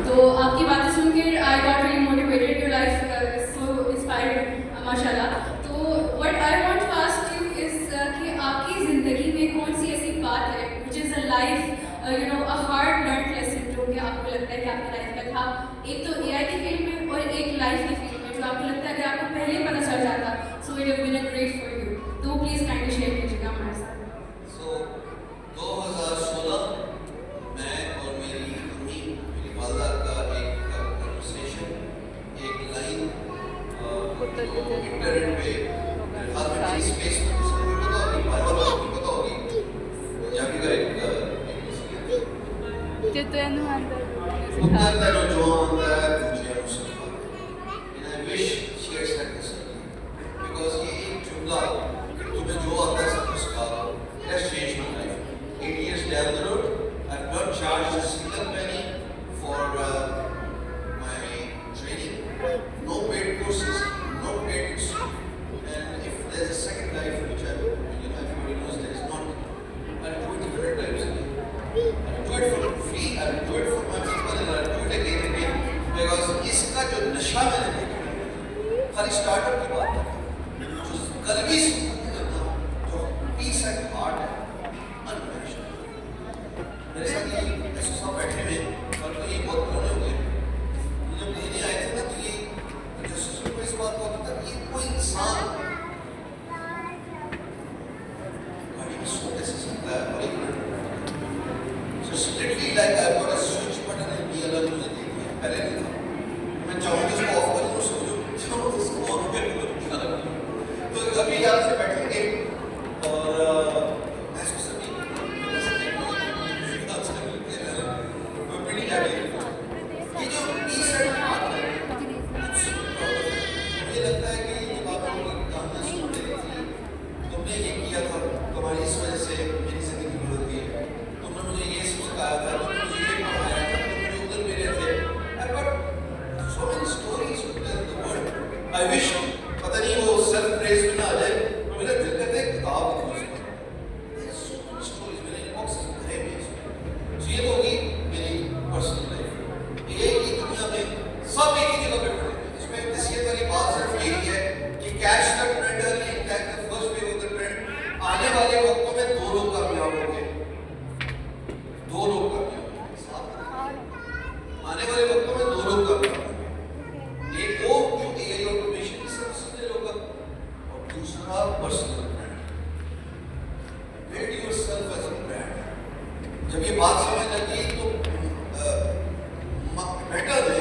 तो आपकी बातें सुनकर I got really motivated, your life so inspired माशाल्लाह। तो what I want to ask you is कि आपकी ज़िंदगी में कौन सी ऐसी बात है which is a life a hard learn lesson जो कि आपको लगता है कि आपकी लाइफ में था, एक तो एआई की फील्ड में और एक लाइफ की फील्ड में, जो आपको लगता है अगर आपको पहले पता चल जाता so it have been a great for you, तो प्लीज़ काइंडली शेयर कीजिएगा हमारे साथ। सो 2016 मैं और मेरी अम्मी, मेरी वालदा का एक कन्वर्सेशन, एक लाइन इंटरनेट पे हर मेरी स्पेस में किसी को पता होगी, बाइबल को पता होगी, पंजाबी का एक उत्तर तेरो जो आंदा है तुझे Mustafa. And I wish she had said this because ये एक जुमला कि तुम्हें जो आता है सब उसका has changed my life. 8 years down the road, I've not charged a single penny for my training. No paid courses, no paid institute. And if there's a second life which everybody knows there is not, I'll do it 100 times a day. I'll do it for free, I'll do it for my people, and I'll do it again and again. Because इसका जो नशा मैंने देखा, खाली startup की बात है, जो कल्बी सुकून देता है, जो पीस एंड हार्ट है, अनमेशनल। मेरे साथ ये ऐसे सब बैठे हुए और तो ये बहुत पुराने हो गए। जब लेने आए थे ना तो ये जैसे को इस बात को पता ये कोई इंसान गाड़ी में सो कैसे सकता है और एक literally like I've got a switch button and be alert मुझे देख लिया, पहले नहीं था। मैं चाहूँ तो इसको ऑफ करूँ, चाहूँ तो इसको ऑन करूँ, तो अभी यहाँ से बैठेंगे और ऐसे सभी ये जो पीस एंड हार्ट है, मुझे लगता है कि ये बात कहानियाँ सुनते थी, तुमने ये किया था, तुम्हारी इस वजह से मेरी जिंदगी बदल गई है, तुमने मुझे ये सिखाया था, तुमने मुझे ये पढ़ाया था, तुम मुझे उधर मेरे थे। I've got so many stories to tell the world. I wish पता नहीं वो self praise में ना आ जाए, मेरा दिल करता है किताब लिखूं इसमें। There's so many stories, मेरे inbox से भरे हुए हैं इसमें। So ये तो होगी मेरी personal life। एक ही दुनिया में सब एक ही जगह पे खड़े हैं। इसमें नसीहत वाली बात सिर्फ यही है कि catch the trend early and catch the first wave of the trend। आने वाले वक्तों में दो लोग कामयाब होंगे, दो लोग कामयाब होंगे, आने वाले वक्तों में दो लोग कामयाब होंगे। एक वो जो एआई ऑटोमेशन की सर्विस दे होगा और दूसरा personal brand. Build yourself as a brand. जब ये बात समझ लगी तो मेटा ने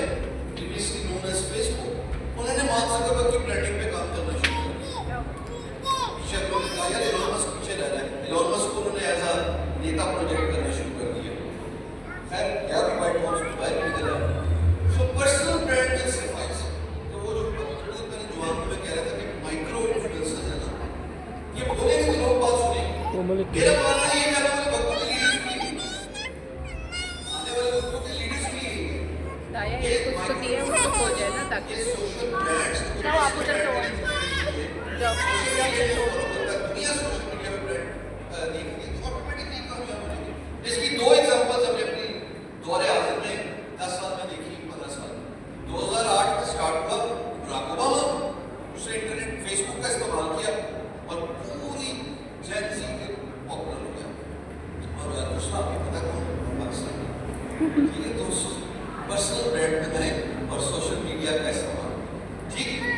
प्रीवियसली नोन एज फेसबुक, उन्होंने मार्क ज़करबर्ग की ब्रांडिंग पे काम करना शुरू कर दिया। पीछे लोगों ने कहा यार इलॉन मस्क पीछे रह रहा है, इलॉन मस्क को उन्होंने एज अ नेता प्रोजेक्ट करना शुरू कर दिया। खैर क्या भी व्हाइट हाउस में बाहर निकल रहा है। So personal brand will suffice. तो वो जो मैंने जुबान में कह रहा था कि माइक्रो इन्फ्लुएंसर्स है ना, ये बोलेंगे तो लोग बात सुनेंगे। मेरा मानना ये है कि वक्तों के लीडर्स भी आने वाले वक्तों के लीडर्स भी दाया ये कुछ तो दिए वो तो हो जाए ना ताकि सोशल ब्रांड्स जाओ आप उधर से जाओ दुनिया सोशल मीडिया पे ब्रांड देखिए तो ऑटोमेटिकली कामयाब हो जाएंगे। इसकी दो एग्जांपल्स हमने अपनी दौरे आखिर में 10 साल में देखी, 15 साल। 2008 में स्टार्ट हुआ, बराक ओबामा उसने इंटरनेट फेसबुक का इस्तेमाल किया और पूरी जेन ज़ी के पॉपुलर हो गया। और दूसरा आपको पता कौन है? पाकिस्तान। ठीक है, तो पर्सनल ब्रांड बनाएं और सोशल मीडिया का इस्तेमाल। ठीक है।